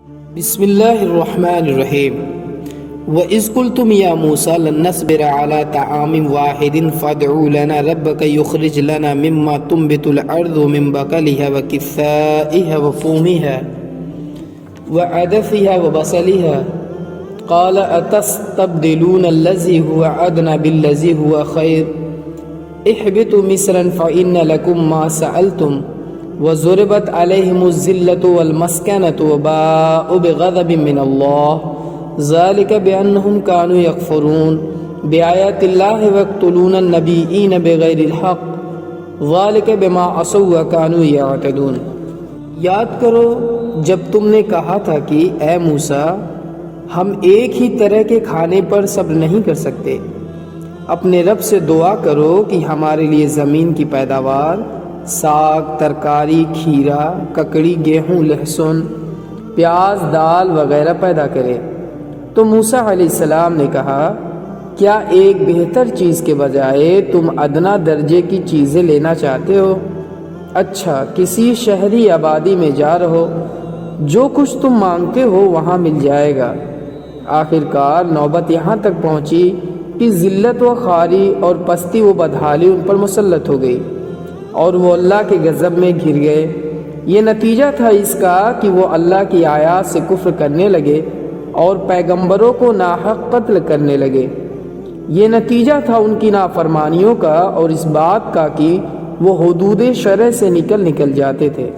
بسم اللہ الرحمن الرحیم وَإِذْ قُلْتُمْ يَا مُوسَى لَن نَّصْبِرَ عَلَىٰ طَعَامٍ وَاحِدٍ فَادْعُ لَنَا رَبَّكَ يُخْرِجْ لَنَا مِمَّا تُنبِتُ الْأَرْضُ مِن بَقْلِهَا وَكِثَّائِهَا وَفُومِهَا وَعَدَسِهَا وَبَصَلِهَا قَالَ أَتَسْتَبْدِلُونَ الَّذِي هُوَ أَدْنَىٰ بِالَّذِي هُوَ خَيْرٌ اهْبِطُوا مِصْرًا فَإِنَّ لَكُم مَّا سَأَلْتُمْ وَضُرِبَتْ عَلَيْهِمُ الذِّلَّةُ وَالْمَسْكَنَةُ وَبَاءُوا بِغَضَبٍ مِّنَ اللَّهِ ذَلِكَ بِأَنَّهُمْ كَانُوا يَكْفُرُونَ بِآيَاتِ اللَّهِ وَيَقْتُلُونَ النَّبِيِّينَ بِغَيْرِ الْحَقِّ ذَلِكَ بِمَا عَصَوا وَكَانُوا يَعْتَدُونَ۔ یاد کرو جب تم نے کہا تھا کہ اے موسیٰ ہم ایک ہی طرح کے کھانے پر صبر نہیں کر سکتے، اپنے رب سے دعا کرو کہ ہمارے لیے زمین کی پیداوار، ساگ، ترکاری، کھیرا، ککڑی، گیہوں، لہسن، پیاز، دال وغیرہ پیدا کرے۔ تو موسیٰ علیہ السلام نے کہا کیا ایک بہتر چیز کے بجائے تم ادنا درجے کی چیزیں لینا چاہتے ہو؟ اچھا کسی شہری آبادی میں جا رہو، جو کچھ تم مانگتے ہو وہاں مل جائے گا۔ آخرکار نوبت یہاں تک پہنچی کہ ذلت و خواری اور پستی و بدحالی ان پر مسلط ہو گئی اور وہ اللہ کے غضب میں گر گئے۔ یہ نتیجہ تھا اس کا کہ وہ اللہ کی آیات سے کفر کرنے لگے اور پیغمبروں کو ناحق قتل کرنے لگے۔ یہ نتیجہ تھا ان کی نافرمانیوں کا اور اس بات کا کہ وہ حدود شرع سے نکل جاتے تھے۔